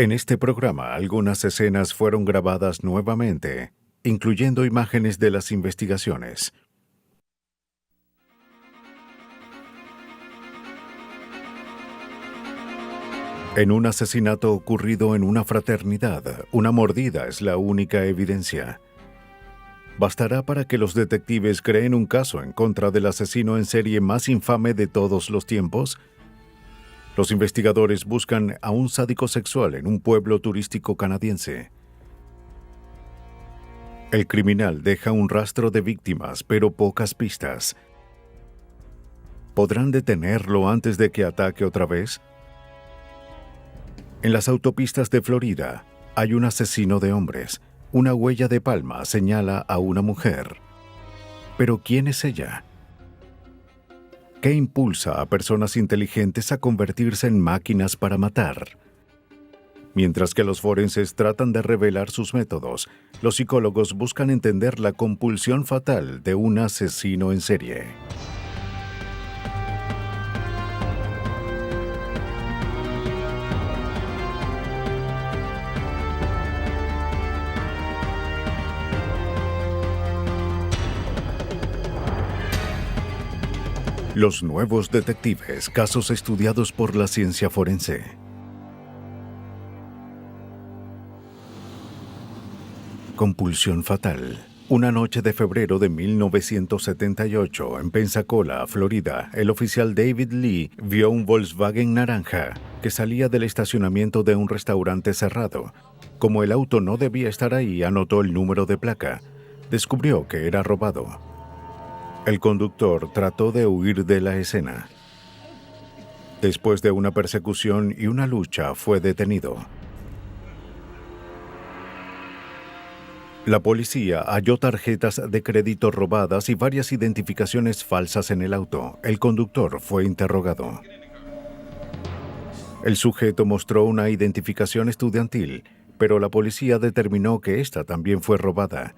En este programa, algunas escenas fueron grabadas nuevamente, incluyendo imágenes de las investigaciones. En un asesinato ocurrido en una fraternidad, una mordida es la única evidencia. ¿Bastará para que los detectives creen un caso en contra del asesino en serie más infame de todos los tiempos? Los investigadores buscan a un sádico sexual en un pueblo turístico canadiense. El criminal deja un rastro de víctimas, pero pocas pistas. ¿Podrán detenerlo antes de que ataque otra vez? En las autopistas de Florida hay un asesino de hombres. Una huella de palma señala a una mujer. ¿Pero quién es ella? ¿Qué impulsa a personas inteligentes a convertirse en máquinas para matar? Mientras que los forenses tratan de revelar sus métodos, los psicólogos buscan entender la compulsión fatal de un asesino en serie. Los nuevos detectives, casos estudiados por la ciencia forense. Compulsión fatal. Una noche de febrero de 1978, en Pensacola, Florida, el oficial David Lee vio un Volkswagen naranja que salía del estacionamiento de un restaurante cerrado. Como el auto no debía estar ahí, anotó el número de placa. Descubrió que era robado. El conductor trató de huir de la escena. Después de una persecución y una lucha, fue detenido. La policía halló tarjetas de crédito robadas y varias identificaciones falsas en el auto. El conductor fue interrogado. El sujeto mostró una identificación estudiantil, pero la policía determinó que esta también fue robada.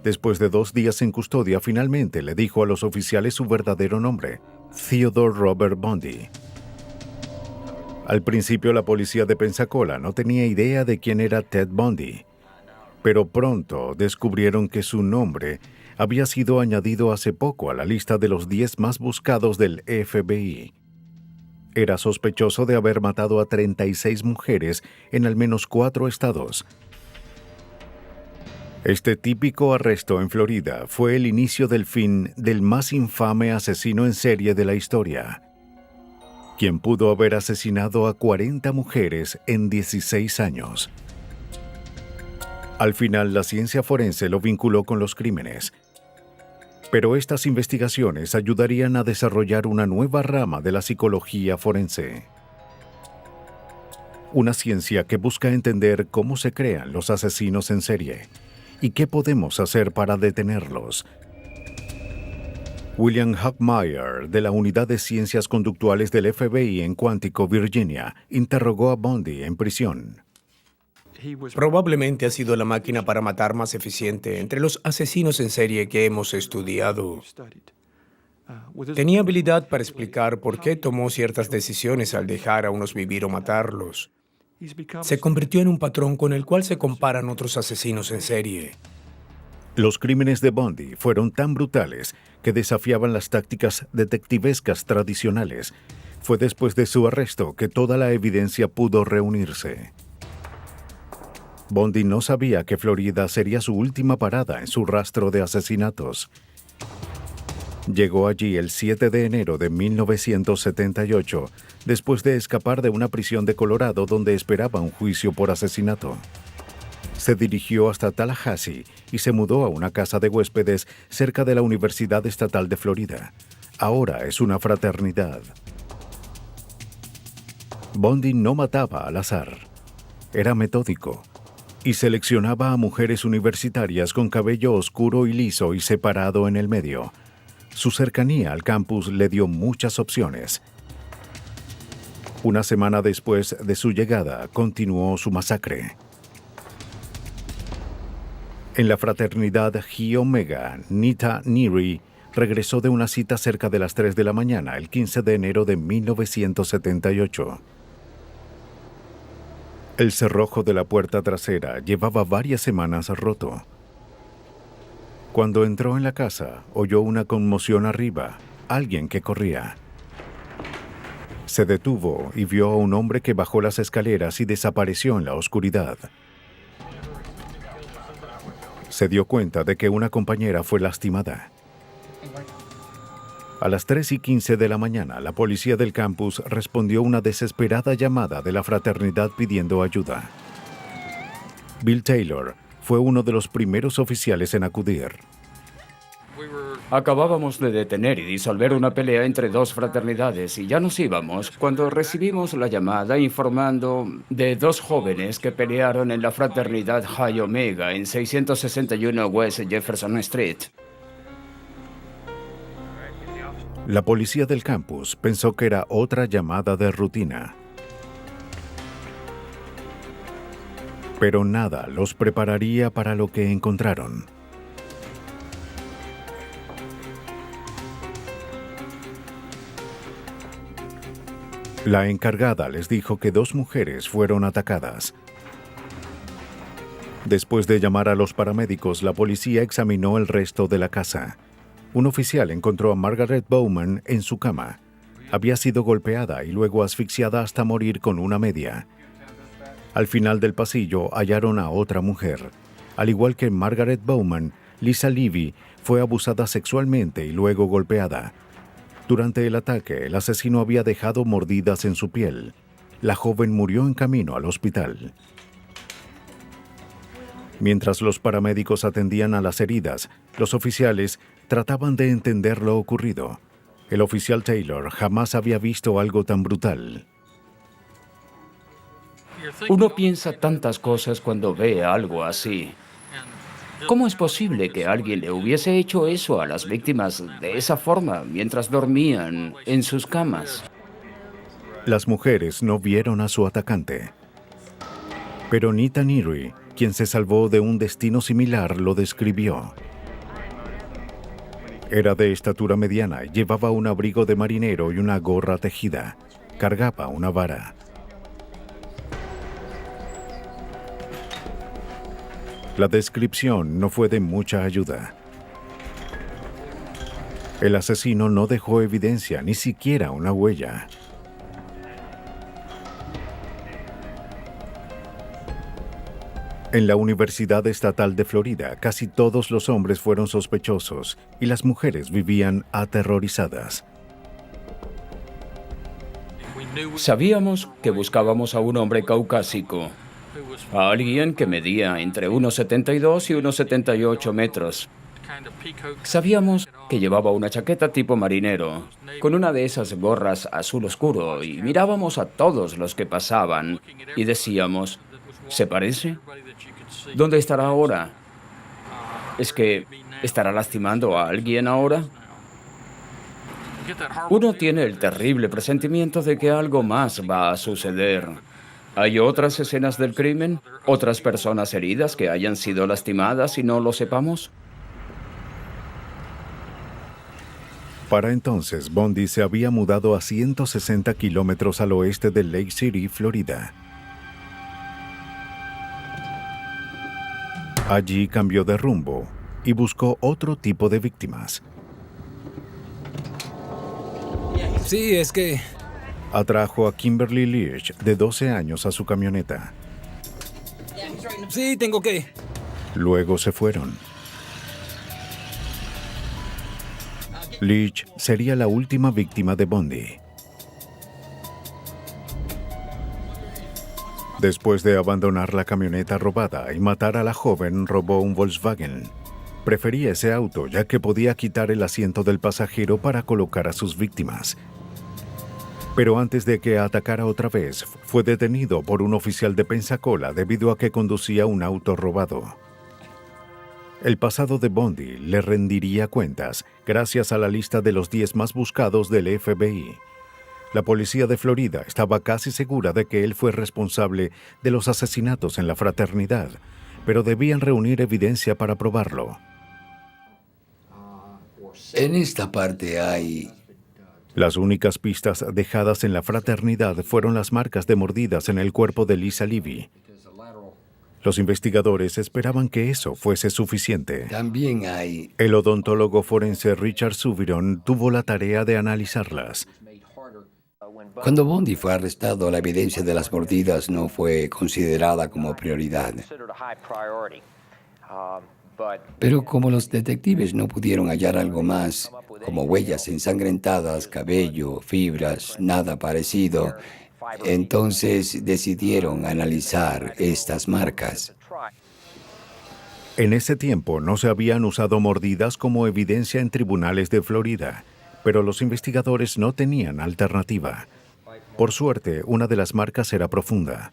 Después de 2 días en custodia, finalmente le dijo a los oficiales su verdadero nombre, Theodore Robert Bundy. Al principio, la policía de Pensacola no tenía idea de quién era Ted Bundy, pero pronto descubrieron que su nombre había sido añadido hace poco a la lista de los 10 más buscados del FBI. Era sospechoso de haber matado a 36 mujeres en al menos 4 estados. Este típico arresto en Florida fue el inicio del fin del más infame asesino en serie de la historia, quien pudo haber asesinado a 40 mujeres en 16 años. Al final, la ciencia forense lo vinculó con los crímenes. Pero estas investigaciones ayudarían a desarrollar una nueva rama de la psicología forense. Una ciencia que busca entender cómo se crean los asesinos en serie. ¿Y qué podemos hacer para detenerlos? William Hockmeyer, de la Unidad de Ciencias Conductuales del FBI en Quantico, Virginia, interrogó a Bundy en prisión. Probablemente ha sido la máquina para matar más eficiente entre los asesinos en serie que hemos estudiado. Tenía habilidad para explicar por qué tomó ciertas decisiones al dejar a unos vivir o matarlos. Se convirtió en un patrón con el cual se comparan otros asesinos en serie. Los crímenes de Bundy fueron tan brutales que desafiaban las tácticas detectivescas tradicionales. Fue después de su arresto que toda la evidencia pudo reunirse. Bundy no sabía que Florida sería su última parada en su rastro de asesinatos. Llegó allí el 7 de enero de 1978, después de escapar de una prisión de Colorado donde esperaba un juicio por asesinato. Se dirigió hasta Tallahassee y se mudó a una casa de huéspedes cerca de la Universidad Estatal de Florida. Ahora es una fraternidad. Bundy no mataba al azar. Era metódico y seleccionaba a mujeres universitarias con cabello oscuro y liso y separado en el medio. Su cercanía al campus le dio muchas opciones. Una semana después de su llegada, continuó su masacre. En la fraternidad Chi Omega, Nita Neary regresó de una cita cerca de las 3 de la mañana, el 15 de enero de 1978. El cerrojo de la puerta trasera llevaba varias semanas roto. Cuando entró en la casa, oyó una conmoción arriba, alguien que corría. Se detuvo y vio a un hombre que bajó las escaleras y desapareció en la oscuridad. Se dio cuenta de que una compañera fue lastimada. A las 3:15 de la mañana, la policía del campus respondió una desesperada llamada de la fraternidad pidiendo ayuda. Bill Taylor fue uno de los primeros oficiales en acudir. Acabábamos de detener y disolver una pelea entre dos fraternidades y ya nos íbamos cuando recibimos la llamada informando de dos jóvenes que pelearon en la fraternidad High Omega en 661 West Jefferson Street. La policía del campus pensó que era otra llamada de rutina. Pero nada los prepararía para lo que encontraron. La encargada les dijo que dos mujeres fueron atacadas. Después de llamar a los paramédicos, la policía examinó el resto de la casa. Un oficial encontró a Margaret Bowman en su cama. Había sido golpeada y luego asfixiada hasta morir con una media. Al final del pasillo hallaron a otra mujer. Al igual que Margaret Bowman, Lisa Levy fue abusada sexualmente y luego golpeada. Durante el ataque, el asesino había dejado mordidas en su piel. La joven murió en camino al hospital. Mientras los paramédicos atendían a las heridas, los oficiales trataban de entender lo ocurrido. El oficial Taylor jamás había visto algo tan brutal. Uno piensa tantas cosas cuando ve algo así. ¿Cómo es posible que alguien le hubiese hecho eso a las víctimas de esa forma mientras dormían en sus camas? Las mujeres no vieron a su atacante. Pero Nita Neary, quien se salvó de un destino similar, lo describió. Era de estatura mediana y llevaba un abrigo de marinero y una gorra tejida. Cargaba una vara. La descripción no fue de mucha ayuda. El asesino no dejó evidencia, ni siquiera una huella. En la Universidad Estatal de Florida, casi todos los hombres fueron sospechosos y las mujeres vivían aterrorizadas. Sabíamos que buscábamos a un hombre caucásico, a alguien que medía entre 1,72 y 1,78 metros. Sabíamos que llevaba una chaqueta tipo marinero, con una de esas gorras azul oscuro, y mirábamos a todos los que pasaban y decíamos, ¿se parece? ¿Dónde estará ahora? ¿Es que estará lastimando a alguien ahora? Uno tiene el terrible presentimiento de que algo más va a suceder. ¿Hay otras escenas del crimen? ¿Otras personas heridas que hayan sido lastimadas y no lo sepamos? Para entonces, Bundy se había mudado a 160 kilómetros al oeste de Lake City, Florida. Allí cambió de rumbo y buscó otro tipo de víctimas. Sí, es que... Atrajo a Kimberly Leach, de 12 años, a su camioneta. Sí, tengo que... Luego se fueron. Leach sería la última víctima de Bundy. Después de abandonar la camioneta robada y matar a la joven, robó un Volkswagen. Prefería ese auto ya que podía quitar el asiento del pasajero para colocar a sus víctimas. Pero antes de que atacara otra vez, fue detenido por un oficial de Pensacola debido a que conducía un auto robado. El pasado de Bundy le rendiría cuentas gracias a la lista de los 10 más buscados del FBI. La policía de Florida estaba casi segura de que él fue responsable de los asesinatos en la fraternidad, pero debían reunir evidencia para probarlo. En esta parte hay Las únicas pistas dejadas en la fraternidad fueron las marcas de mordidas en el cuerpo de Lisa Levy. Los investigadores esperaban que eso fuese suficiente. También hay... El odontólogo forense Richard Suviron tuvo la tarea de analizarlas. Cuando Bundy fue arrestado, la evidencia de las mordidas no fue considerada como prioridad. Pero como los detectives no pudieron hallar algo más, como huellas ensangrentadas, cabello, fibras, nada parecido, entonces decidieron analizar estas marcas. En ese tiempo no se habían usado mordidas como evidencia en tribunales de Florida, pero los investigadores no tenían alternativa. Por suerte, una de las marcas era profunda.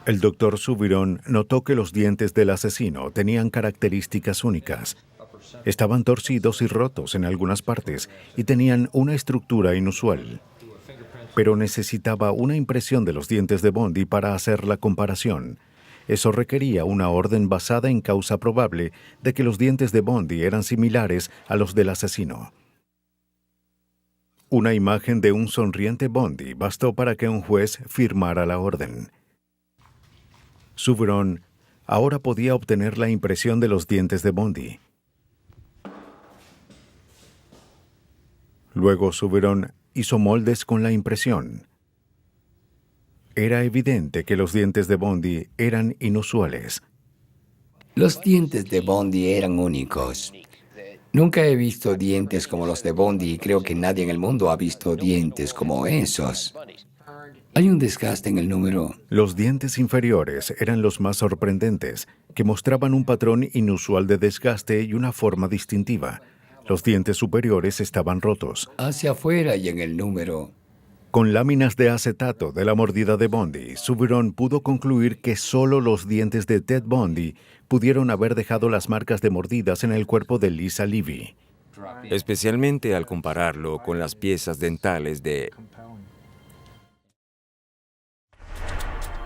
El doctor Suviron notó que los dientes del asesino tenían características únicas. Estaban torcidos y rotos en algunas partes y tenían una estructura inusual. Pero necesitaba una impresión de los dientes de Bundy para hacer la comparación. Eso requería una orden basada en causa probable de que los dientes de Bundy eran similares a los del asesino. Una imagen de un sonriente Bundy bastó para que un juez firmara la orden. Suviron ahora podía obtener la impresión de los dientes de Bundy. Luego Suviron hizo moldes con la impresión. Era evidente que los dientes de Bundy eran inusuales. Los dientes de Bundy eran únicos. Nunca he visto dientes como los de Bundy y creo que nadie en el mundo ha visto dientes como esos. Hay un desgaste en el número. Los dientes inferiores eran los más sorprendentes, que mostraban un patrón inusual de desgaste y una forma distintiva. Los dientes superiores estaban rotos. Hacia afuera y en el número. Con láminas de acetato de la mordida de Bundy, Suviron pudo concluir que solo los dientes de Ted Bundy pudieron haber dejado las marcas de mordidas en el cuerpo de Lisa Levy. Especialmente al compararlo con las piezas dentales de...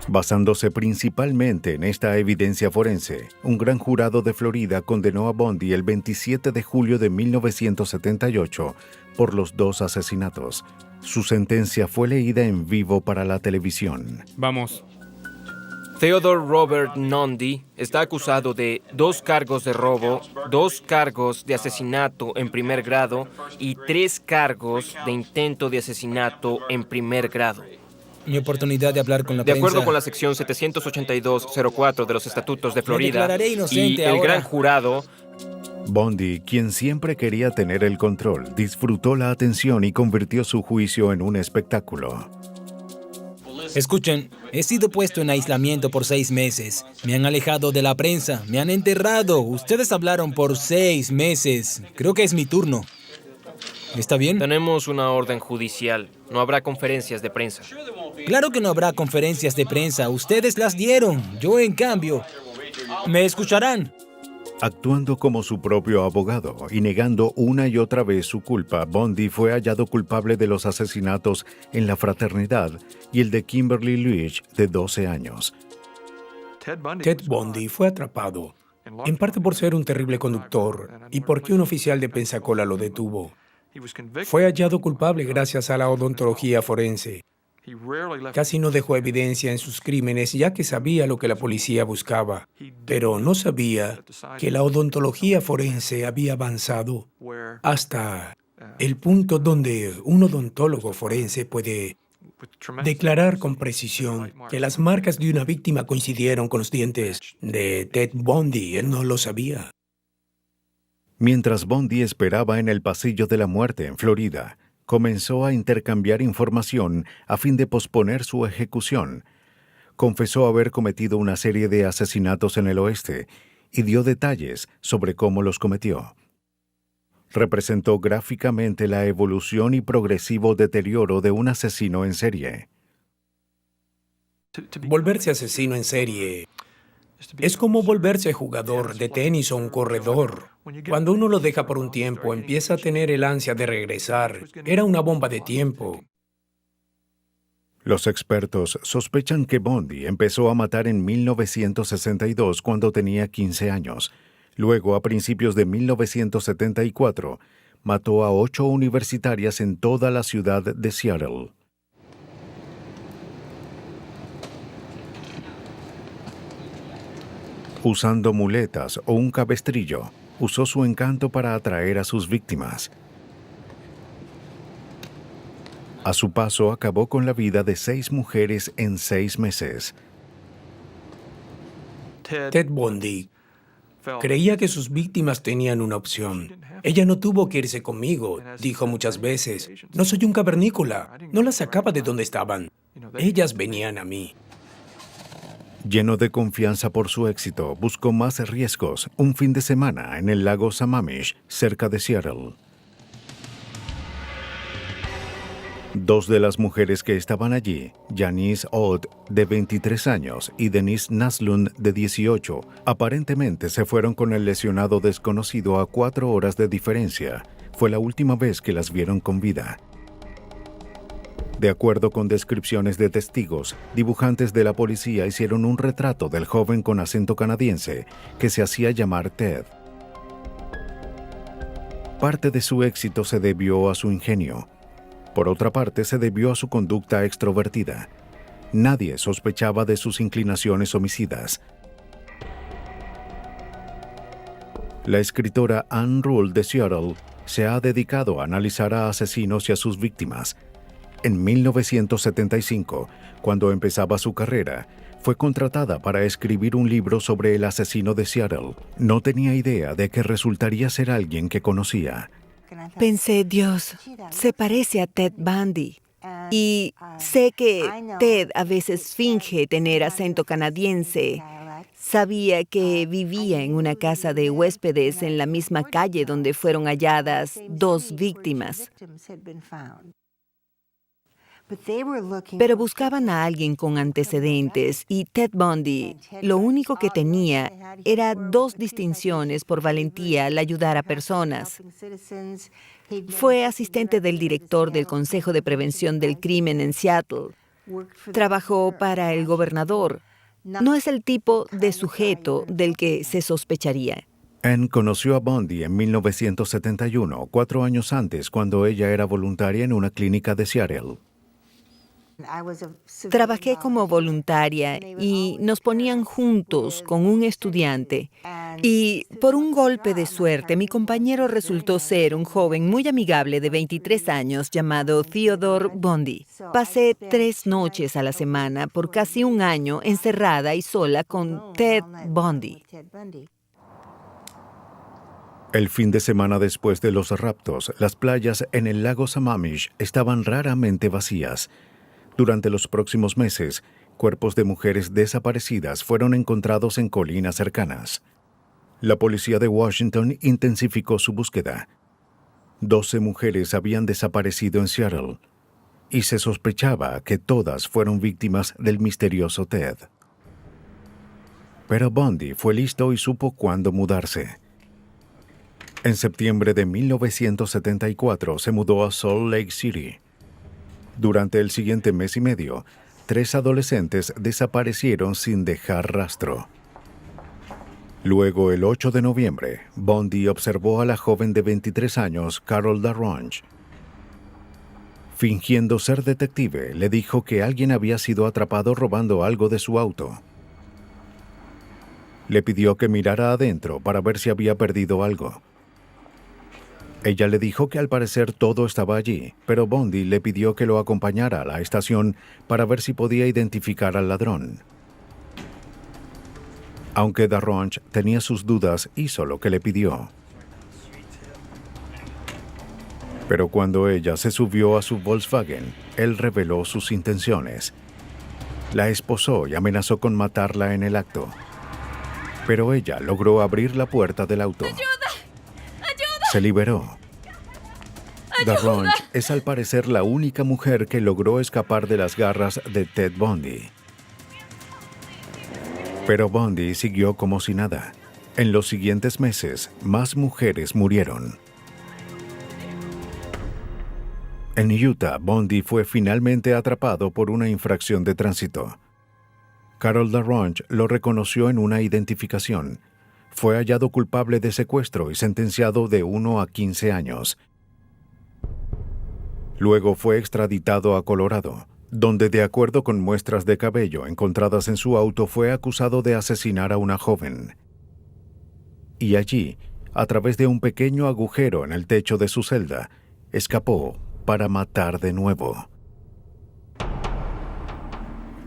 Basándose principalmente en esta evidencia forense, un gran jurado de Florida condenó a Bundy el 27 de julio de 1978 por los 2 asesinatos. Su sentencia fue leída en vivo para la televisión. Vamos. Theodore Robert Nundy está acusado de 2 cargos de robo, 2 cargos de asesinato en primer grado y 3 cargos de intento de asesinato en primer grado. Mi oportunidad de hablar con la De prensa. acuerdo con la sección 782.04 de los Estatutos de Me Florida declararé y inocente el ahora. gran jurado, Bundy, quien siempre quería tener el control, disfrutó la atención y convirtió su juicio en un espectáculo. Escuchen, he sido puesto en aislamiento por 6 meses. Me han alejado de la prensa, me han enterrado. Ustedes hablaron por 6 meses. Creo que es mi turno. ¿Está bien? tenemos una orden judicial. No habrá conferencias de prensa. Claro que no habrá conferencias de prensa. Ustedes las dieron. Yo, en cambio, me escucharán. Actuando como su propio abogado y negando una y otra vez su culpa, Bundy fue hallado culpable de los asesinatos en la fraternidad y el de Kimberly Luich, de 12 años. Ted Bundy fue atrapado, en parte por ser un terrible conductor y porque un oficial de Pensacola lo detuvo. Fue hallado culpable gracias a la odontología forense. Casi no dejó evidencia en sus crímenes ya que sabía lo que la policía buscaba, pero no sabía que la odontología forense había avanzado hasta el punto donde un odontólogo forense puede declarar con precisión que las marcas de una víctima coincidieron con los dientes de Ted Bundy. Él no lo sabía. Mientras Bundy esperaba en el pasillo de la muerte en Florida, comenzó a intercambiar información a fin de posponer su ejecución. Confesó haber cometido una serie de asesinatos en el oeste y dio detalles sobre cómo los cometió. Representó gráficamente la evolución y progresivo deterioro de un asesino en serie. Volverse asesino en serie es como volverse jugador de tenis o un corredor. Cuando uno lo deja por un tiempo, empieza a tener el ansia de regresar. Era una bomba de tiempo. Los expertos sospechan que Bundy empezó a matar en 1962 cuando tenía 15 años. Luego, a principios de 1974, mató a 8 universitarias en toda la ciudad de Seattle. Usando muletas o un cabestrillo, usó su encanto para atraer a sus víctimas. A su paso, acabó con la vida de 6 mujeres en 6 meses. Ted Bundy creía que sus víctimas tenían una opción. Ella no tuvo que irse conmigo, dijo muchas veces. No soy un cavernícola, no las sacaba de donde estaban. Ellas venían a mí. Lleno de confianza por su éxito, buscó más riesgos un fin de semana en el lago Sammamish, cerca de Seattle. 2 de las mujeres que estaban allí, Janice Odd, de 23 años, y Denise Naslund, de 18, aparentemente se fueron con el lesionado desconocido a 4 horas de diferencia. Fue la última vez que las vieron con vida. De acuerdo con descripciones de testigos, dibujantes de la policía hicieron un retrato del joven con acento canadiense que se hacía llamar Ted. Parte de su éxito se debió a su ingenio. Por otra parte, se debió a su conducta extrovertida. Nadie sospechaba de sus inclinaciones homicidas. La escritora Anne Rule de Seattle se ha dedicado a analizar a asesinos y a sus víctimas. En 1975, cuando empezaba su carrera, fue contratada para escribir un libro sobre el asesino de Seattle. No tenía idea de que resultaría ser alguien que conocía. Pensé, Dios, se parece a Ted Bundy. Y sé que Ted a veces finge tener acento canadiense. Sabía que vivía en una casa de huéspedes en la misma calle donde fueron halladas 2 víctimas. Pero buscaban a alguien con antecedentes y Ted Bundy lo único que tenía era 2 distinciones por valentía al ayudar a personas. Fue asistente del director del Consejo de Prevención del Crimen en Seattle. Trabajó para el gobernador. No es el tipo de sujeto del que se sospecharía. Anne conoció a Bundy en 1971, 4 años antes, cuando ella era voluntaria en una clínica de Seattle. Trabajé como voluntaria y nos ponían juntos con un estudiante. Y por un golpe de suerte, mi compañero resultó ser un joven muy amigable de 23 años llamado Theodore Bundy. Pasé 3 noches a la semana por casi un año encerrada y sola con Ted Bundy. El fin de semana después de los raptos, las playas en el lago Sammamish estaban raramente vacías. Durante los próximos meses, cuerpos de mujeres desaparecidas fueron encontrados en colinas cercanas. La policía de Washington intensificó su búsqueda. 12 mujeres habían desaparecido en Seattle y se sospechaba que todas fueron víctimas del misterioso Ted. Pero Bundy fue listo y supo cuándo mudarse. En septiembre de 1974 se mudó a Salt Lake City. Durante el siguiente mes y medio, 3 adolescentes desaparecieron sin dejar rastro. Luego, el 8 de noviembre, Bundy observó a la joven de 23 años, Carol Darronge. Fingiendo ser detective, le dijo que alguien había sido atrapado robando algo de su auto. Le pidió que mirara adentro para ver si había perdido algo. Ella le dijo que al parecer todo estaba allí, pero Bundy le pidió que lo acompañara a la estación para ver si podía identificar al ladrón. Aunque Darronge tenía sus dudas, hizo lo que le pidió. Pero cuando ella se subió a su Volkswagen, él reveló sus intenciones. La esposó y amenazó con matarla en el acto. Pero ella logró abrir la puerta del auto. Se liberó. Darronge es al parecer la única mujer que logró escapar de las garras de Ted Bundy. Pero Bundy siguió como si nada. En los siguientes meses, más mujeres murieron. En Utah, Bundy fue finalmente atrapado por una infracción de tránsito. Carol Darronge lo reconoció en una identificación. Fue hallado culpable de secuestro y sentenciado de 1 a 15 años. Luego fue extraditado a Colorado, donde de acuerdo con muestras de cabello encontradas en su auto fue acusado de asesinar a una joven. Y allí, a través de un pequeño agujero en el techo de su celda, escapó para matar de nuevo.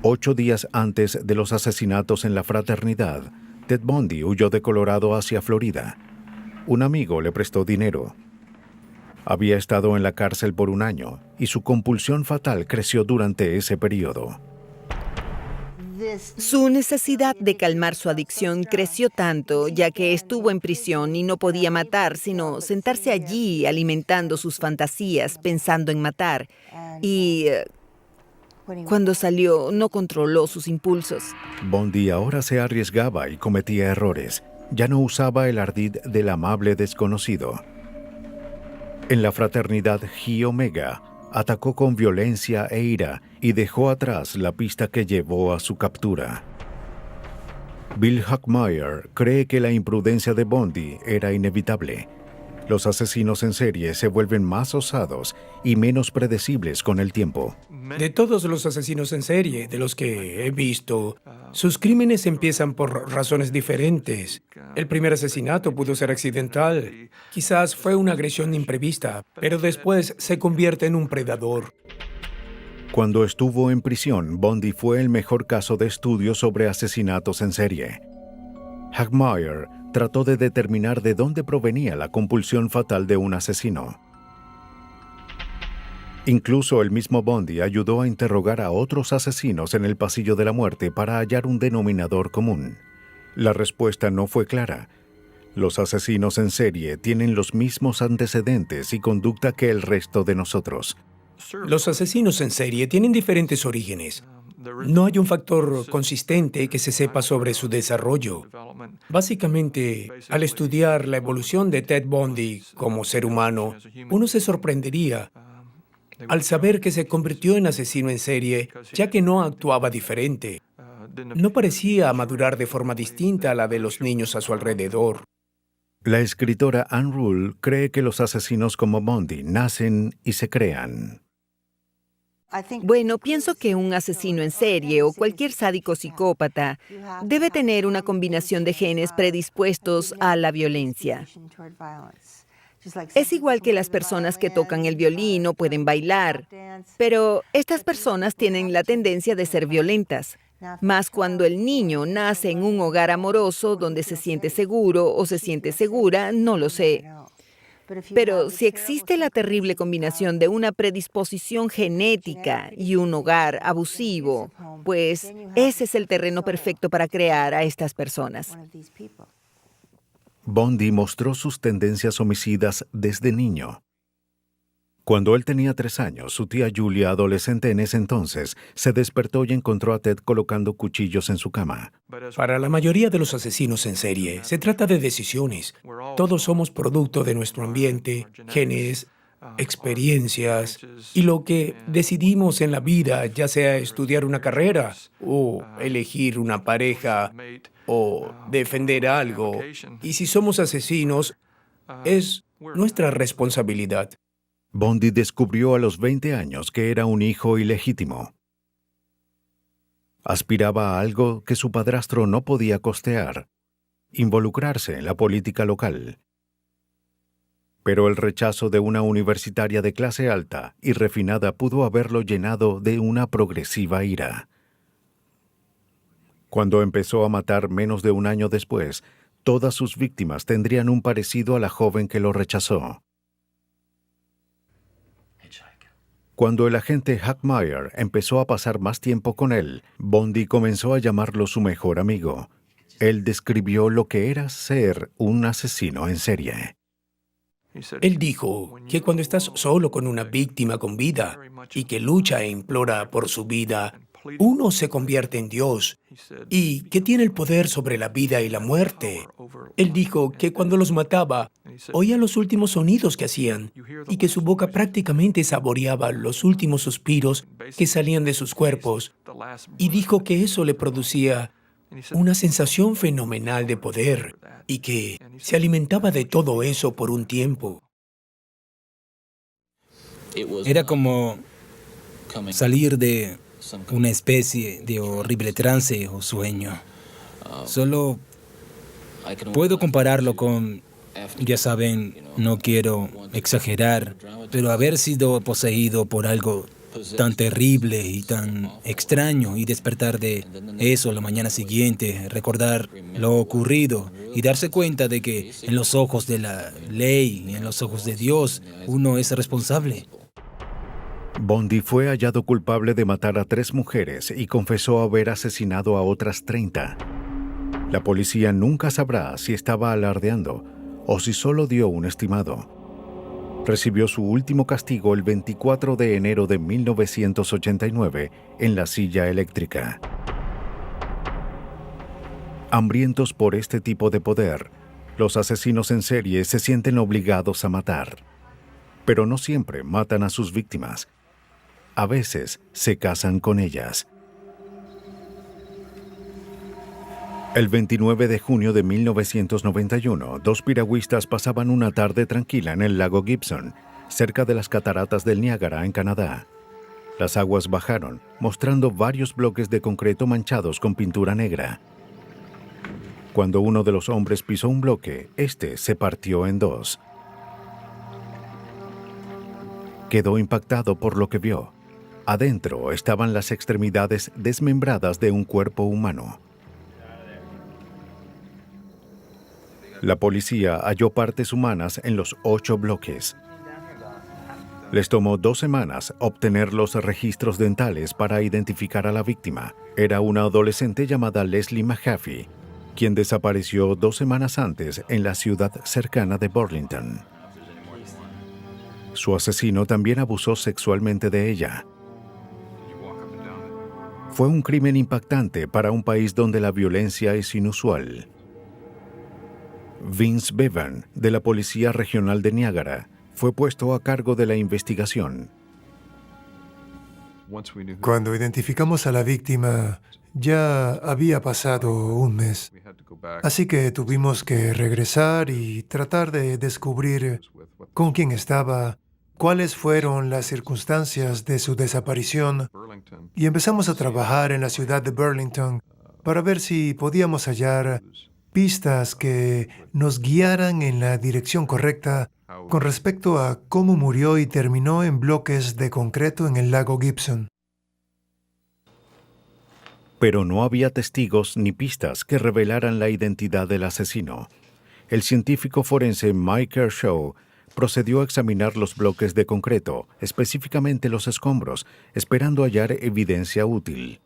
8 días antes de los asesinatos en la fraternidad, Ted Bundy huyó de Colorado hacia Florida. Un amigo le prestó dinero. Había estado en la cárcel por 1 año y su compulsión fatal creció durante ese periodo. Su necesidad de calmar su adicción creció tanto, ya que estuvo en prisión y no podía matar, sino sentarse allí alimentando sus fantasías, pensando en matar. Y cuando salió, no controló sus impulsos. Bundy ahora se arriesgaba y cometía errores. Ya no usaba el ardid del amable desconocido. En la fraternidad Chi Omega, atacó con violencia e ira y dejó atrás la pista que llevó a su captura. Bill Hachmeier cree que la imprudencia de Bundy era inevitable. Los asesinos en serie se vuelven más osados y menos predecibles con el tiempo. De todos los asesinos en serie de los que he visto, sus crímenes empiezan por razones diferentes. El primer asesinato pudo ser accidental, quizás fue una agresión imprevista, pero después se convierte en un predador. Cuando estuvo en prisión, Bundy fue el mejor caso de estudio sobre asesinatos en serie. Hachmeier trató de determinar de dónde provenía la compulsión fatal de un asesino. Incluso el mismo Bundy ayudó a interrogar a otros asesinos en el pasillo de la muerte para hallar un denominador común. La respuesta no fue clara. Los asesinos en serie tienen los mismos antecedentes y conducta que el resto de nosotros. Los asesinos en serie tienen diferentes orígenes. No hay un factor consistente que se sepa sobre su desarrollo. Básicamente, al estudiar la evolución de Ted Bundy como ser humano, uno se sorprendería al saber que se convirtió en asesino en serie, ya que no actuaba diferente. No parecía madurar de forma distinta a la de los niños a su alrededor. La escritora Ann Rule cree que los asesinos como Bundy nacen y se crean. Bueno, pienso que un asesino en serie o cualquier sádico psicópata debe tener una combinación de genes predispuestos a la violencia. Es igual que las personas que tocan el violín o pueden bailar, pero estas personas tienen la tendencia de ser violentas. Más cuando el niño nace en un hogar amoroso donde se siente seguro o se siente segura, no lo sé. Pero si existe la terrible combinación de una predisposición genética y un hogar abusivo, pues ese es el terreno perfecto para crear a estas personas. Bundy mostró sus tendencias homicidas desde niño. Cuando él tenía 3 años, su tía Julia, adolescente en ese entonces, se despertó y encontró a Ted colocando cuchillos en su cama. Para la mayoría de los asesinos en serie, se trata de decisiones. Todos somos producto de nuestro ambiente, genes, experiencias y lo que decidimos en la vida, ya sea estudiar una carrera o elegir una pareja o defender algo. Y si somos asesinos, es nuestra responsabilidad. Bundy descubrió a los 20 años que era un hijo ilegítimo. Aspiraba a algo que su padrastro no podía costear: involucrarse en la política local. Pero el rechazo de una universitaria de clase alta y refinada pudo haberlo llenado de una progresiva ira. Cuando empezó a matar menos de 1 año después, todas sus víctimas tendrían un parecido a la joven que lo rechazó. Cuando el agente Hachmeier empezó a pasar más tiempo con él, Bundy comenzó a llamarlo su mejor amigo. Él describió lo que era ser un asesino en serie. Él dijo que cuando estás solo con una víctima con vida y que lucha e implora por su vida, uno se convierte en Dios y que tiene el poder sobre la vida y la muerte. Él dijo que cuando los mataba, oía los últimos sonidos que hacían y que su boca prácticamente saboreaba los últimos suspiros que salían de sus cuerpos. Y dijo que eso le producía una sensación fenomenal de poder y que se alimentaba de todo eso por un tiempo. Era como salir de una especie de horrible trance o sueño. Solo puedo compararlo con, ya saben, no quiero exagerar, pero haber sido poseído por algo tan terrible y tan extraño y despertar de eso la mañana siguiente, recordar lo ocurrido y darse cuenta de que en los ojos de la ley y en los ojos de Dios uno es responsable. Bundy fue hallado culpable de matar a 3 mujeres y confesó haber asesinado a otras 30. La policía nunca sabrá si estaba alardeando o si solo dio un estimado. Recibió su último castigo el 24 de enero de 1989 en la silla eléctrica. Hambrientos por este tipo de poder, los asesinos en serie se sienten obligados a matar. Pero no siempre matan a sus víctimas. A veces se casan con ellas. El 29 de junio de 1991, 2 piragüistas pasaban una tarde tranquila en el lago Gibson, cerca de las cataratas del Niágara, en Canadá. Las aguas bajaron, mostrando varios bloques de concreto manchados con pintura negra. Cuando uno de los hombres pisó un bloque, este se partió en 2. Quedó impactado por lo que vio. Adentro estaban las extremidades desmembradas de un cuerpo humano. La policía halló partes humanas en los 8 bloques. Les tomó 2 semanas obtener los registros dentales para identificar a la víctima. Era una adolescente llamada Leslie Mahaffey, quien desapareció 2 semanas antes en la ciudad cercana de Burlington. Su asesino también abusó sexualmente de ella. Fue un crimen impactante para un país donde la violencia es inusual. Vince Bevan, de la Policía Regional de Niágara, fue puesto a cargo de la investigación. Cuando identificamos a la víctima, ya había pasado un mes. Así que tuvimos que regresar y tratar de descubrir con quién estaba, cuáles fueron las circunstancias de su desaparición, y empezamos a trabajar en la ciudad de Burlington para ver si podíamos hallar pistas que nos guiaran en la dirección correcta con respecto a cómo murió y terminó en bloques de concreto en el lago Gibson. Pero no había testigos ni pistas que revelaran la identidad del asesino. El científico forense Mike Kershaw procedió a examinar los bloques de concreto, específicamente los escombros, esperando hallar evidencia útil.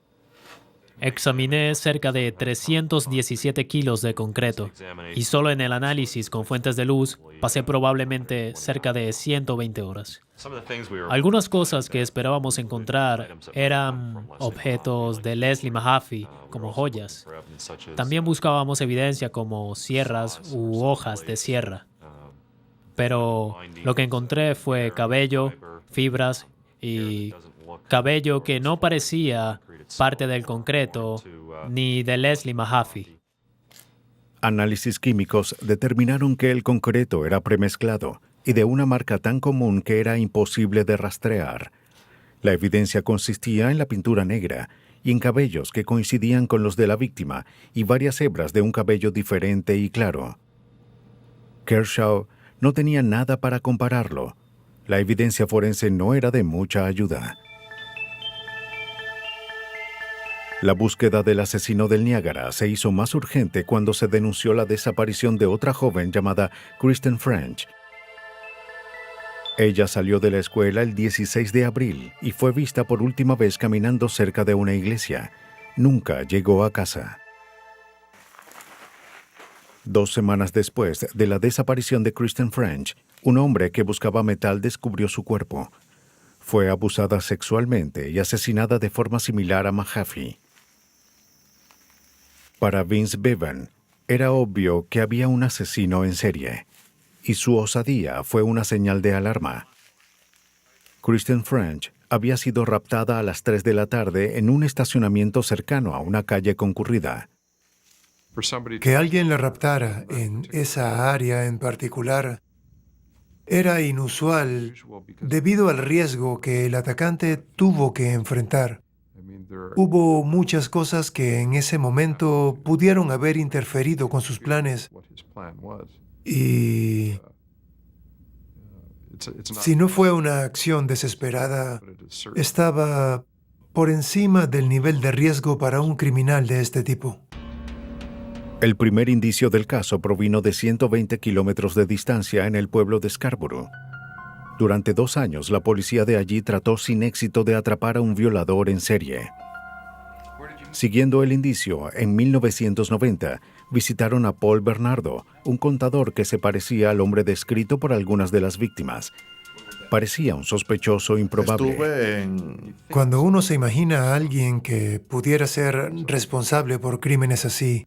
Examiné cerca de 317 kilos de concreto y solo en el análisis con fuentes de luz pasé probablemente cerca de 120 horas. Algunas cosas que esperábamos encontrar eran objetos de Leslie Mahaffey, como joyas. También buscábamos evidencia como sierras u hojas de sierra. Pero lo que encontré fue cabello, fibras y cabello que no parecía parte del concreto ni de Leslie Mahaffey. Análisis químicos determinaron que el concreto era premezclado y de una marca tan común que era imposible de rastrear. La evidencia consistía en la pintura negra y en cabellos que coincidían con los de la víctima y varias hebras de un cabello diferente y claro. Kershaw no tenía nada para compararlo. La evidencia forense no era de mucha ayuda. La búsqueda del asesino del Niágara se hizo más urgente cuando se denunció la desaparición de otra joven llamada Kristen French. Ella salió de la escuela el 16 de abril y fue vista por última vez caminando cerca de una iglesia. Nunca llegó a casa. 2 semanas después de la desaparición de Kristen French, un hombre que buscaba metal descubrió su cuerpo. Fue abusada sexualmente y asesinada de forma similar a Mahaffey. Para Vince Bevan, era obvio que había un asesino en serie, y su osadía fue una señal de alarma. Kristen French había sido raptada a las 3 de la tarde en un estacionamiento cercano a una calle concurrida. Que alguien la raptara en esa área en particular era inusual debido al riesgo que el atacante tuvo que enfrentar. Hubo muchas cosas que en ese momento pudieron haber interferido con sus planes y si no fue una acción desesperada, estaba por encima del nivel de riesgo para un criminal de este tipo. El primer indicio del caso provino de 120 kilómetros de distancia en el pueblo de Scarborough. Durante 2 años, la policía de allí trató sin éxito de atrapar a un violador en serie. Siguiendo el indicio, en 1990 visitaron a Paul Bernardo, un contador que se parecía al hombre descrito por algunas de las víctimas. Parecía un sospechoso improbable. Cuando uno se imagina a alguien que pudiera ser responsable por crímenes así,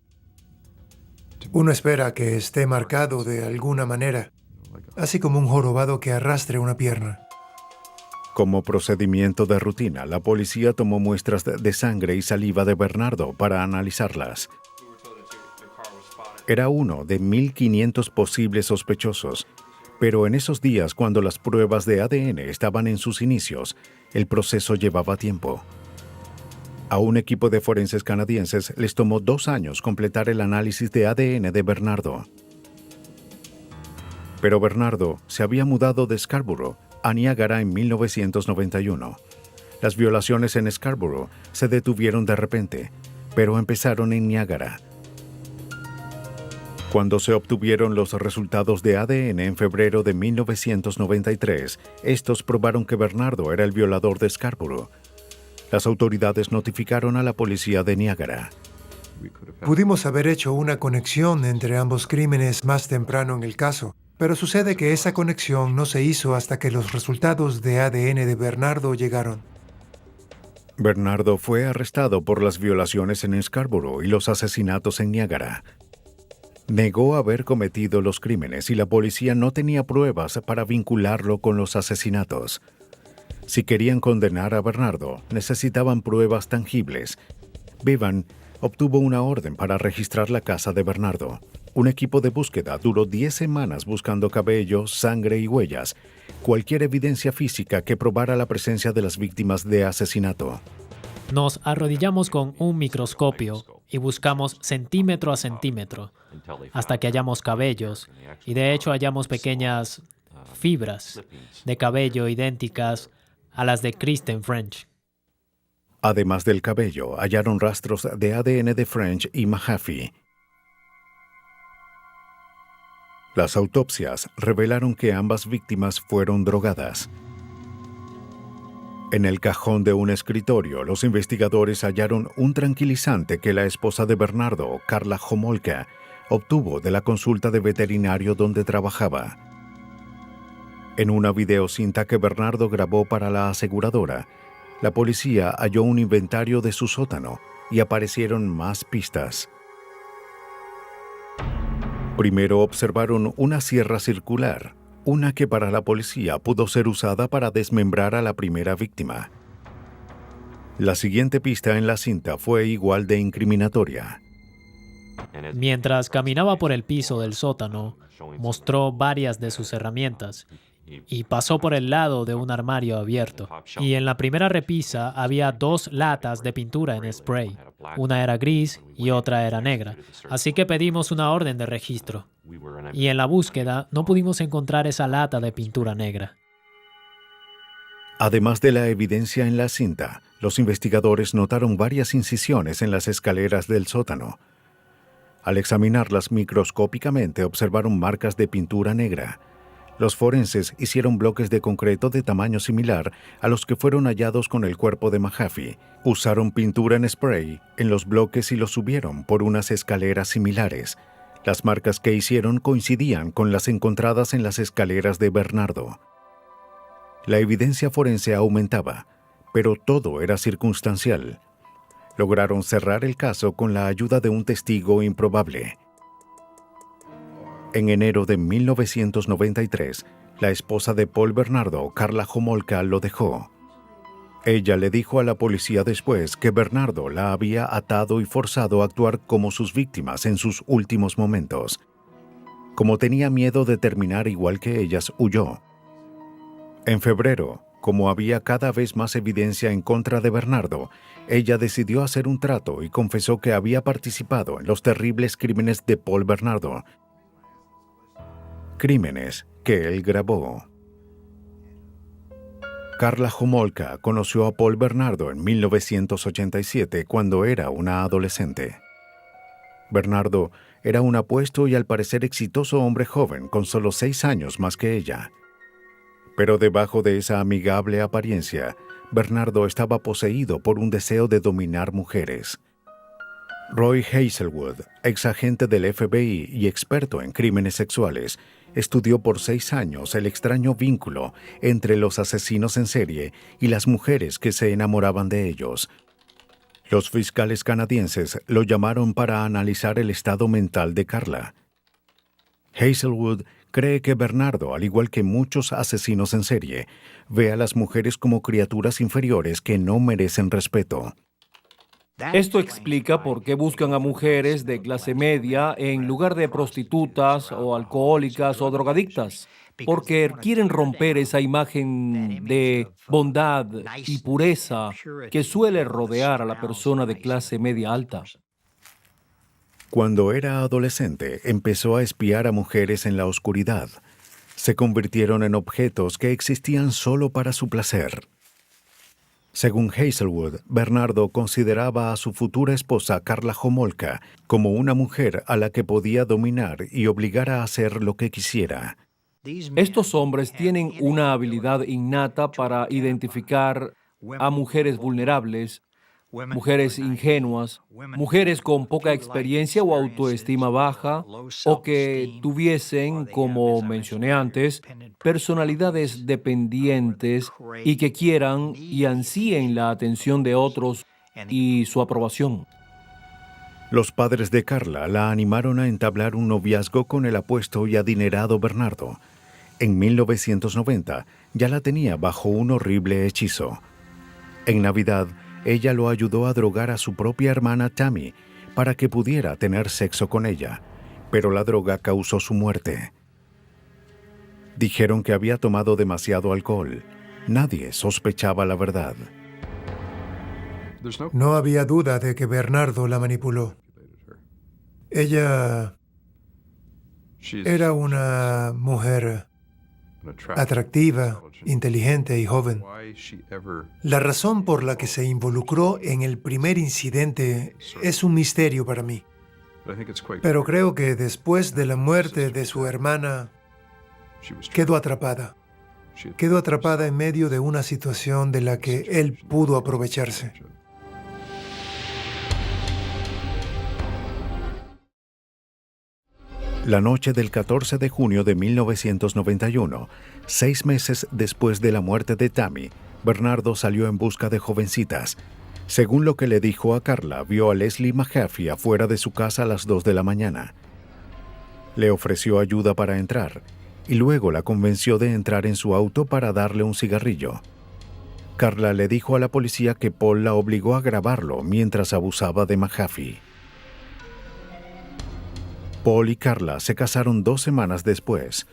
uno espera que esté marcado de alguna manera, así como un jorobado que arrastre una pierna. Como procedimiento de rutina, la policía tomó muestras de sangre y saliva de Bernardo para analizarlas. Era uno de 1.500 posibles sospechosos, pero en esos días, cuando las pruebas de ADN estaban en sus inicios, el proceso llevaba tiempo. A un equipo de forenses canadienses les tomó 2 años completar el análisis de ADN de Bernardo. Pero Bernardo se había mudado de Scarborough a Niágara en 1991. Las violaciones en Scarborough se detuvieron de repente, pero empezaron en Niágara. Cuando se obtuvieron los resultados de ADN en febrero de 1993, estos probaron que Bernardo era el violador de Scarborough. Las autoridades notificaron a la policía de Niágara. Pudimos haber hecho una conexión entre ambos crímenes más temprano en el caso, pero sucede que esa conexión no se hizo hasta que los resultados de ADN de Bernardo llegaron. Bernardo fue arrestado por las violaciones en Scarborough y los asesinatos en Niágara. Negó haber cometido los crímenes y la policía no tenía pruebas para vincularlo con los asesinatos. Si querían condenar a Bernardo, necesitaban pruebas tangibles. Bevan obtuvo una orden para registrar la casa de Bernardo. Un equipo de búsqueda duró 10 semanas buscando cabello, sangre y huellas, cualquier evidencia física que probara la presencia de las víctimas de asesinato. Nos arrodillamos con un microscopio y buscamos centímetro a centímetro hasta que hallamos cabellos y de hecho hallamos pequeñas fibras de cabello idénticas a las de Kristen French. Además del cabello, hallaron rastros de ADN de French y Mahaffey. Las autopsias revelaron que ambas víctimas fueron drogadas. En el cajón de un escritorio, los investigadores hallaron un tranquilizante que la esposa de Bernardo, Karla Homolka, obtuvo de la consulta de veterinario donde trabajaba. En una videocinta que Bernardo grabó para la aseguradora, la policía halló un inventario de su sótano y aparecieron más pistas. Primero observaron una sierra circular, una que para la policía pudo ser usada para desmembrar a la primera víctima. La siguiente pista en la cinta fue igual de incriminatoria. Mientras caminaba por el piso del sótano, mostró varias de sus herramientas y pasó por el lado de un armario abierto. Y en la primera repisa había 2 latas de pintura en spray. Una era gris y otra era negra. Así que pedimos una orden de registro. Y en la búsqueda no pudimos encontrar esa lata de pintura negra. Además de la evidencia en la cinta, los investigadores notaron varias incisiones en las escaleras del sótano. Al examinarlas microscópicamente, observaron marcas de pintura negra. Los forenses hicieron bloques de concreto de tamaño similar a los que fueron hallados con el cuerpo de Mahaffey. Usaron pintura en spray en los bloques y los subieron por unas escaleras similares. Las marcas que hicieron coincidían con las encontradas en las escaleras de Bernardo. La evidencia forense aumentaba, pero todo era circunstancial. Lograron cerrar el caso con la ayuda de un testigo improbable. En enero de 1993, la esposa de Paul Bernardo, Karla Homolka, lo dejó. Ella le dijo a la policía después que Bernardo la había atado y forzado a actuar como sus víctimas en sus últimos momentos. Como tenía miedo de terminar igual que ellas, huyó. En febrero, como había cada vez más evidencia en contra de Bernardo, ella decidió hacer un trato y confesó que había participado en los terribles crímenes de Paul Bernardo. Crímenes que él grabó. Karla Homolka conoció a Paul Bernardo en 1987 cuando era una adolescente. Bernardo era un apuesto y al parecer exitoso hombre joven con solo 6 años más que ella. Pero debajo de esa amigable apariencia, Bernardo estaba poseído por un deseo de dominar mujeres. Roy Hazelwood, ex agente del FBI y experto en crímenes sexuales, estudió por 6 años el extraño vínculo entre los asesinos en serie y las mujeres que se enamoraban de ellos. Los fiscales canadienses lo llamaron para analizar el estado mental de Karla. Hazelwood cree que Bernardo, al igual que muchos asesinos en serie, ve a las mujeres como criaturas inferiores que no merecen respeto. Esto explica por qué buscan a mujeres de clase media en lugar de prostitutas o alcohólicas o drogadictas, porque quieren romper esa imagen de bondad y pureza que suele rodear a la persona de clase media alta. Cuando era adolescente, empezó a espiar a mujeres en la oscuridad. Se convirtieron en objetos que existían solo para su placer. Según Hazelwood, Bernardo consideraba a su futura esposa Karla Homolka como una mujer a la que podía dominar y obligar a hacer lo que quisiera. Estos hombres tienen una habilidad innata para identificar a mujeres vulnerables, mujeres ingenuas, mujeres con poca experiencia o autoestima baja, o que tuviesen, como mencioné antes, personalidades dependientes y que quieran y ansíen la atención de otros y su aprobación. Los padres de Karla la animaron a entablar un noviazgo con el apuesto y adinerado Bernardo. En 1990 ya la tenía bajo un horrible hechizo. En Navidad, ella lo ayudó a drogar a su propia hermana Tammy para que pudiera tener sexo con ella, pero la droga causó su muerte. Dijeron que había tomado demasiado alcohol. Nadie sospechaba la verdad. No había duda de que Bernardo la manipuló. Ella era una mujer atractiva, inteligente y joven. La razón por la que se involucró en el primer incidente es un misterio para mí. Pero creo que después de la muerte de su hermana, quedó atrapada. Quedó atrapada en medio de una situación de la que él pudo aprovecharse. La noche del 14 de junio de 1991, 6 meses después de la muerte de Tammy, Bernardo salió en busca de jovencitas. Según lo que le dijo a Karla, vio a Leslie Mahaffey afuera de su casa a las 2 de la mañana. Le ofreció ayuda para entrar y luego la convenció de entrar en su auto para darle un cigarrillo. Karla le dijo a la policía que Paul la obligó a grabarlo mientras abusaba de Mahaffey. Paul y Karla se casaron 2 semanas después.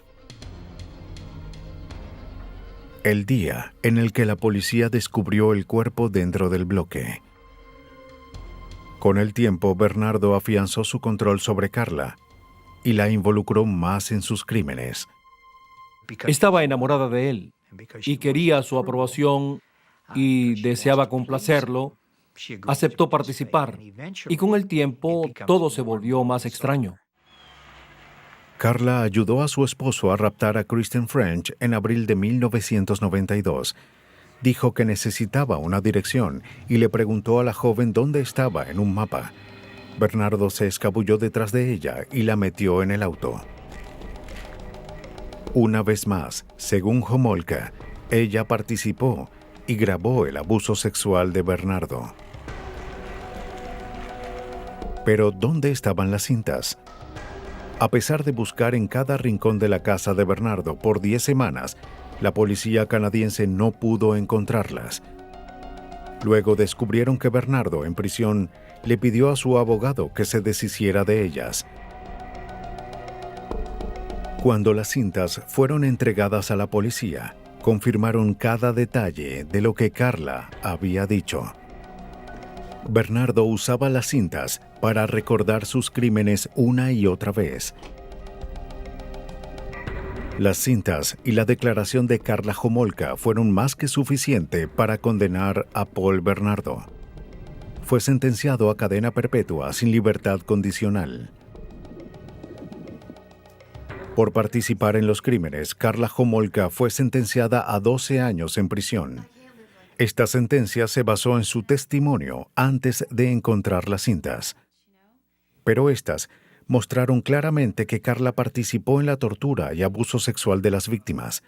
El día en el que la policía descubrió el cuerpo dentro del bloque. Con el tiempo, Bernardo afianzó su control sobre Karla y la involucró más en sus crímenes. Estaba enamorada de él y quería su aprobación y deseaba complacerlo. Aceptó participar y con el tiempo todo se volvió más extraño. Karla ayudó a su esposo a raptar a Kristen French en abril de 1992. Dijo que necesitaba una dirección y le preguntó a la joven dónde estaba en un mapa. Bernardo se escabulló detrás de ella y la metió en el auto. Una vez más, según Homolka, ella participó y grabó el abuso sexual de Bernardo. Pero ¿dónde estaban las cintas? A pesar de buscar en cada rincón de la casa de Bernardo por 10 semanas, la policía canadiense no pudo encontrarlas. Luego descubrieron que Bernardo, en prisión, le pidió a su abogado que se deshiciera de ellas. Cuando las cintas fueron entregadas a la policía, confirmaron cada detalle de lo que Carla había dicho. Bernardo usaba las cintas para recordar sus crímenes una y otra vez. Las cintas y la declaración de Karla Homolka fueron más que suficiente para condenar a Paul Bernardo. Fue sentenciado a cadena perpetua sin libertad condicional. Por participar en los crímenes, Karla Homolka fue sentenciada a 12 años en prisión. Esta sentencia se basó en su testimonio antes de encontrar las cintas. Pero estas mostraron claramente que Karla participó en la tortura y abuso sexual de las víctimas.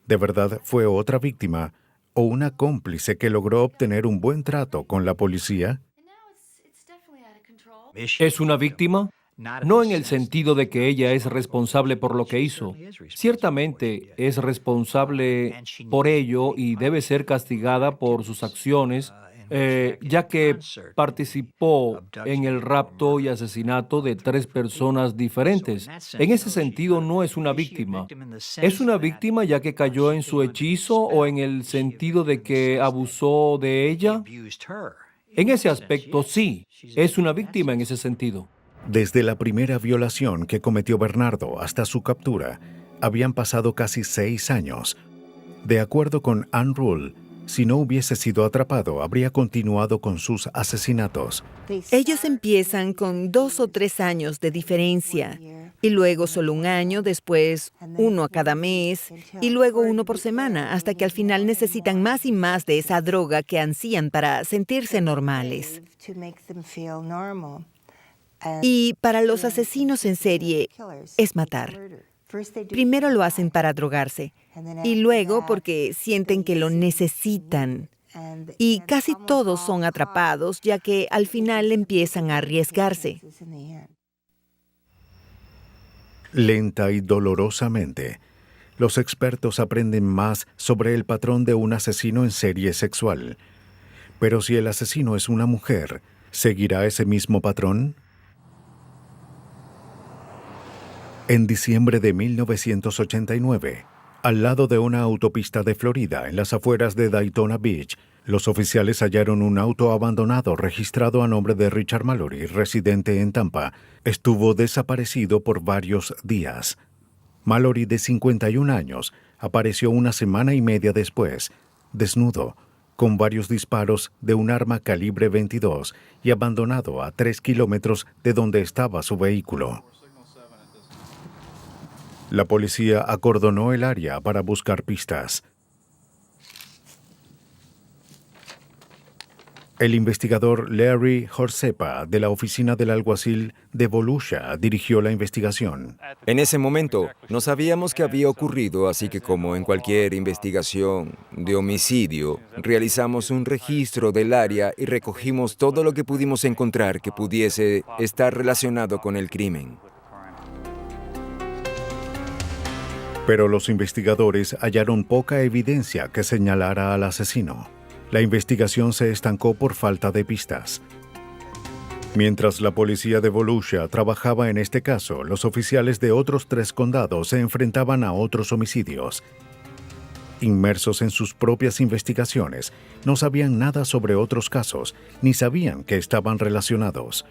¿De verdad fue otra víctima o una cómplice que logró obtener un buen trato con la policía? ¿Es una víctima? No en el sentido de que ella es responsable por lo que hizo. Ciertamente es responsable por ello y debe ser castigada por sus acciones, ya que participó en el rapto y asesinato de 3 personas diferentes. En ese sentido, no es una víctima. ¿Es una víctima ya que cayó en su hechizo o en el sentido de que abusó de ella? En ese aspecto, sí, es una víctima en ese sentido. Desde la primera violación que cometió Bernardo hasta su captura, habían pasado casi 6 años. De acuerdo con Ann Rule, si no hubiese sido atrapado, habría continuado con sus asesinatos. Ellos empiezan con 2 o 3 años de diferencia, y luego solo 1 año, después 1 a cada mes, y luego 1 por semana, hasta que al final necesitan más y más de esa droga que ansían para sentirse normales. Y para los asesinos en serie es matar. Primero lo hacen para drogarse y luego porque sienten que lo necesitan. Y casi todos son atrapados ya que al final empiezan a arriesgarse. Lenta y dolorosamente, los expertos aprenden más sobre el patrón de un asesino en serie sexual. Pero si el asesino es una mujer, ¿seguirá ese mismo patrón? En diciembre de 1989, al lado de una autopista de Florida, en las afueras de Daytona Beach, los oficiales hallaron un auto abandonado registrado a nombre de Richard Mallory, residente en Tampa. Estuvo desaparecido por varios días. Mallory, de 51 años, apareció 1 semana y media después, desnudo, con varios disparos de un arma calibre 22 y abandonado a 3 kilómetros de donde estaba su vehículo. La policía acordonó el área para buscar pistas. El investigador Larry Horsepa, de la oficina del alguacil de Volusia, dirigió la investigación. En ese momento, no sabíamos qué había ocurrido, así que como en cualquier investigación de homicidio, realizamos un registro del área y recogimos todo lo que pudimos encontrar que pudiese estar relacionado con el crimen. Pero los investigadores hallaron poca evidencia que señalara al asesino. La investigación se estancó por falta de pistas. Mientras la policía de Volusia trabajaba en este caso, los oficiales de otros 3 condados se enfrentaban a otros homicidios. Inmersos en sus propias investigaciones, no sabían nada sobre otros casos, ni sabían que estaban relacionados.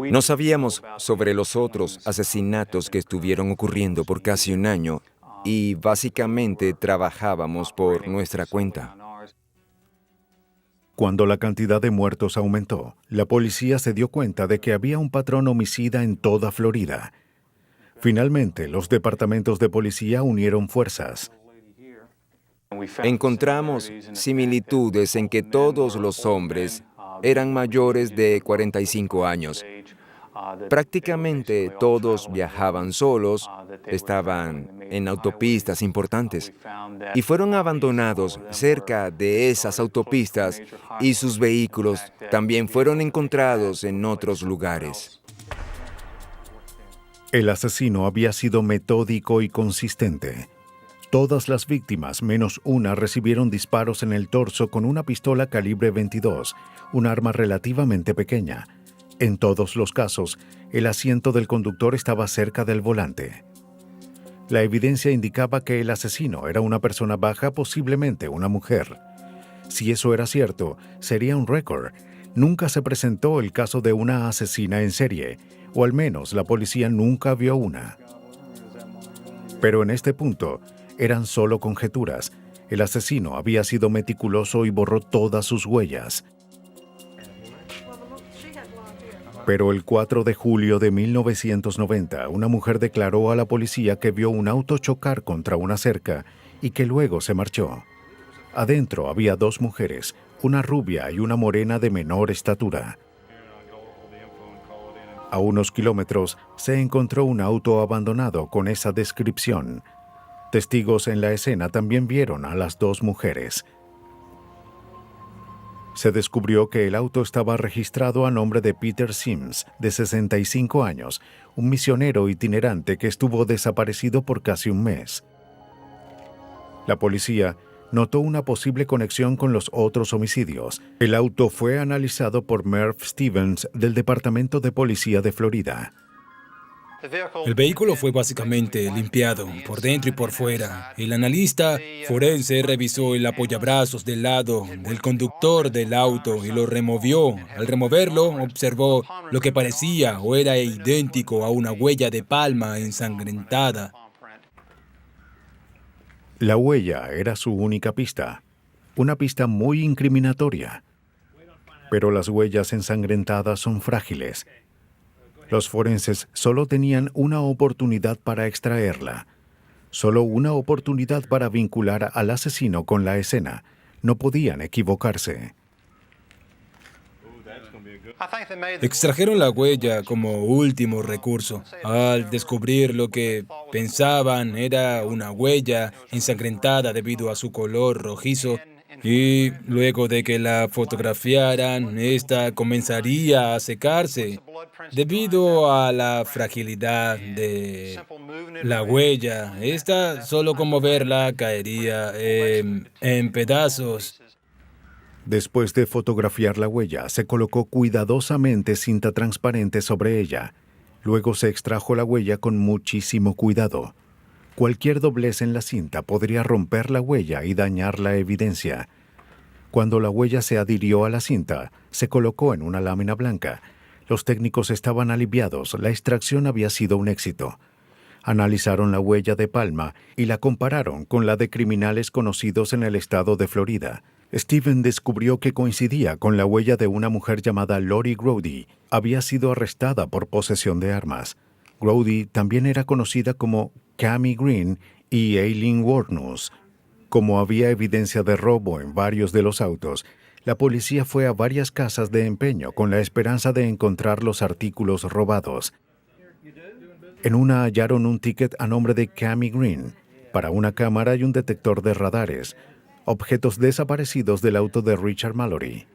No sabíamos sobre los otros asesinatos que estuvieron ocurriendo por casi 1 año y básicamente trabajábamos por nuestra cuenta. Cuando la cantidad de muertos aumentó, la policía se dio cuenta de que había un patrón homicida en toda Florida. Finalmente, los departamentos de policía unieron fuerzas. Encontramos similitudes en que todos los hombres eran mayores de 45 años. Prácticamente todos viajaban solos, estaban en autopistas importantes y fueron abandonados cerca de esas autopistas y sus vehículos también fueron encontrados en otros lugares. El asesino había sido metódico y consistente. Todas las víctimas, menos una, recibieron disparos en el torso con una pistola calibre 22, un arma relativamente pequeña, En todos los casos, el asiento del conductor estaba cerca del volante. La evidencia indicaba que el asesino era una persona baja, posiblemente una mujer. Si eso era cierto, sería un récord. Nunca se presentó el caso de una asesina en serie, o al menos la policía nunca vio una. Pero en este punto, eran solo conjeturas. El asesino había sido meticuloso y borró todas sus huellas. Pero el 4 de julio de 1990, una mujer declaró a la policía que vio un auto chocar contra una cerca y que luego se marchó. Adentro había dos mujeres, una rubia y una morena de menor estatura. A unos kilómetros se encontró un auto abandonado con esa descripción. Testigos en la escena también vieron a las dos mujeres. Se descubrió que el auto estaba registrado a nombre de Peter Sims, de 65 años, un misionero itinerante que estuvo desaparecido por casi un mes. La policía notó una posible conexión con los otros homicidios. El auto fue analizado por Merv Stevens del Departamento de Policía de Florida. El vehículo fue básicamente limpiado por dentro y por fuera. El analista forense revisó el apoyabrazos del lado del conductor del auto y lo removió. Al removerlo, observó lo que parecía o era idéntico a una huella de palma ensangrentada. La huella era su única pista, una pista muy incriminatoria. Pero las huellas ensangrentadas son frágiles. Los forenses solo tenían una oportunidad para extraerla, solo una oportunidad para vincular al asesino con la escena. No podían equivocarse. Extrajeron la huella como último recurso. Al descubrir lo que pensaban era una huella ensangrentada debido a su color rojizo, y luego de que la fotografiaran, esta comenzaría a secarse. Debido a la fragilidad de la huella, esta, solo como verla, caería en pedazos. Después de fotografiar la huella, se colocó cuidadosamente cinta transparente sobre ella. Luego se extrajo la huella con muchísimo cuidado. Cualquier doblez en la cinta podría romper la huella y dañar la evidencia. Cuando la huella se adhirió a la cinta, se colocó en una lámina blanca. Los técnicos estaban aliviados, la extracción había sido un éxito. Analizaron la huella de palma y la compararon con la de criminales conocidos en el estado de Florida. Steven descubrió que coincidía con la huella de una mujer llamada Lori Grody. Había sido arrestada por posesión de armas. Grody también era conocida como Cami Green y Aileen Wuornos. Como había evidencia de robo en varios de los autos, la policía fue a varias casas de empeño con la esperanza de encontrar los artículos robados. En una hallaron un ticket a nombre de Cami Green para una cámara y un detector de radares, objetos desaparecidos del auto de Richard Mallory.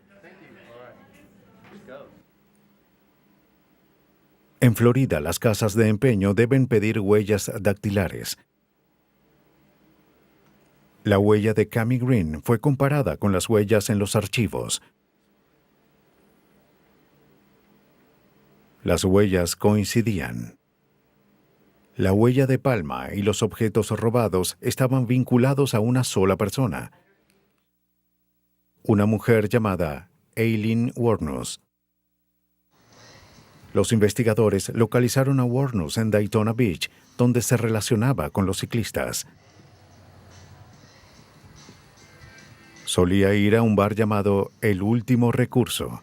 En Florida, las casas de empeño deben pedir huellas dactilares. La huella de Cami Green fue comparada con las huellas en los archivos. Las huellas coincidían. La huella de palma y los objetos robados estaban vinculados a una sola persona, una mujer llamada Aileen Wuornos. Los investigadores localizaron a Wuornos en Daytona Beach, donde se relacionaba con los ciclistas. Solía ir a un bar llamado El Último Recurso,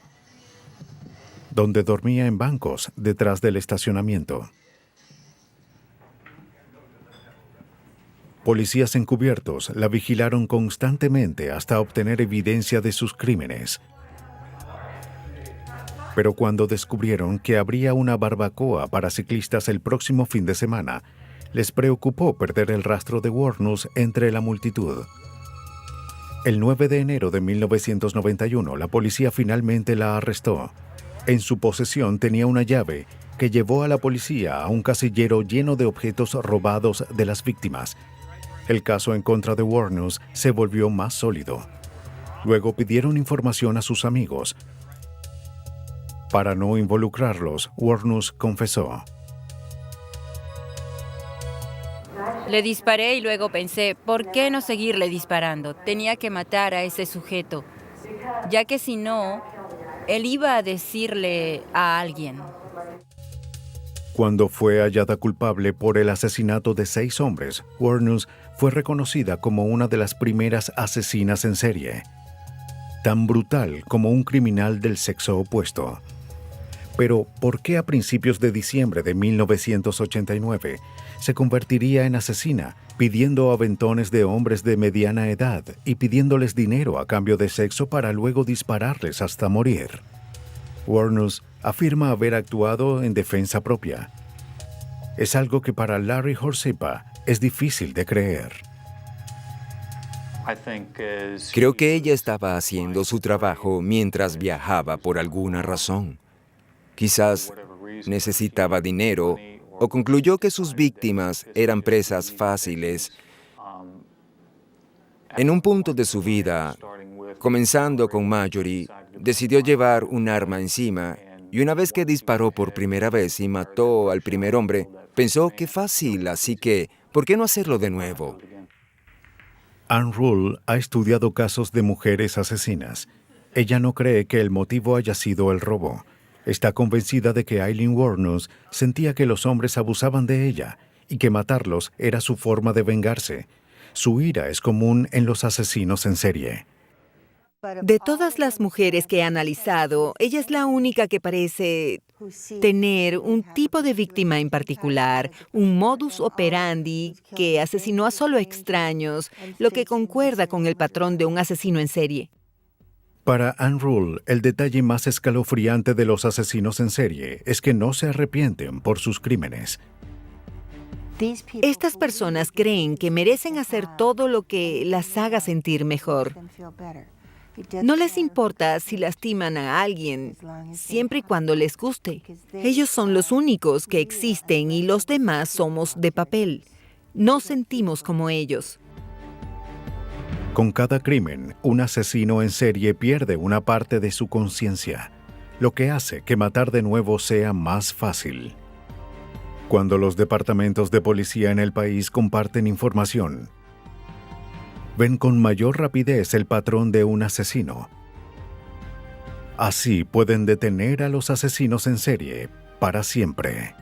donde dormía en bancos detrás del estacionamiento. Policías encubiertos la vigilaron constantemente hasta obtener evidencia de sus crímenes. Pero cuando descubrieron que habría una barbacoa para ciclistas el próximo fin de semana, les preocupó perder el rastro de Wuornos entre la multitud. El 9 de enero de 1991, la policía finalmente la arrestó. En su posesión tenía una llave que llevó a la policía a un casillero lleno de objetos robados de las víctimas. El caso en contra de Wuornos se volvió más sólido. Luego pidieron información a sus amigos. Para no involucrarlos, Wuornos confesó. Le disparé y luego pensé, ¿por qué no seguirle disparando? Tenía que matar a ese sujeto, ya que si no, él iba a decirle a alguien. Cuando fue hallada culpable por el asesinato de 6 hombres, Wuornos fue reconocida como una de las primeras asesinas en serie, tan brutal como un criminal del sexo opuesto. Pero, ¿por qué a principios de diciembre de 1989 se convertiría en asesina, pidiendo aventones de hombres de mediana edad y pidiéndoles dinero a cambio de sexo para luego dispararles hasta morir? Wuornos afirma haber actuado en defensa propia. Es algo que para Larry Horsepa es difícil de creer. Creo que ella estaba haciendo su trabajo mientras viajaba por alguna razón. Quizás necesitaba dinero o concluyó que sus víctimas eran presas fáciles. En un punto de su vida, comenzando con Marjorie, decidió llevar un arma encima y una vez que disparó por primera vez y mató al primer hombre, pensó que fácil, así que, ¿por qué no hacerlo de nuevo? Ann Rule ha estudiado casos de mujeres asesinas. Ella no cree que el motivo haya sido el robo. Está convencida de que Aileen Wuornos sentía que los hombres abusaban de ella y que matarlos era su forma de vengarse. Su ira es común en los asesinos en serie. De todas las mujeres que he analizado, ella es la única que parece tener un tipo de víctima en particular, un modus operandi que asesinó a solo extraños, lo que concuerda con el patrón de un asesino en serie. Para Ann Rule, el detalle más escalofriante de los asesinos en serie es que no se arrepienten por sus crímenes. Estas personas creen que merecen hacer todo lo que las haga sentir mejor. No les importa si lastiman a alguien, siempre y cuando les guste. Ellos son los únicos que existen y los demás somos de papel. No sentimos como ellos. Con cada crimen, un asesino en serie pierde una parte de su conciencia, lo que hace que matar de nuevo sea más fácil. Cuando los departamentos de policía en el país comparten información, ven con mayor rapidez el patrón de un asesino. Así pueden detener a los asesinos en serie para siempre.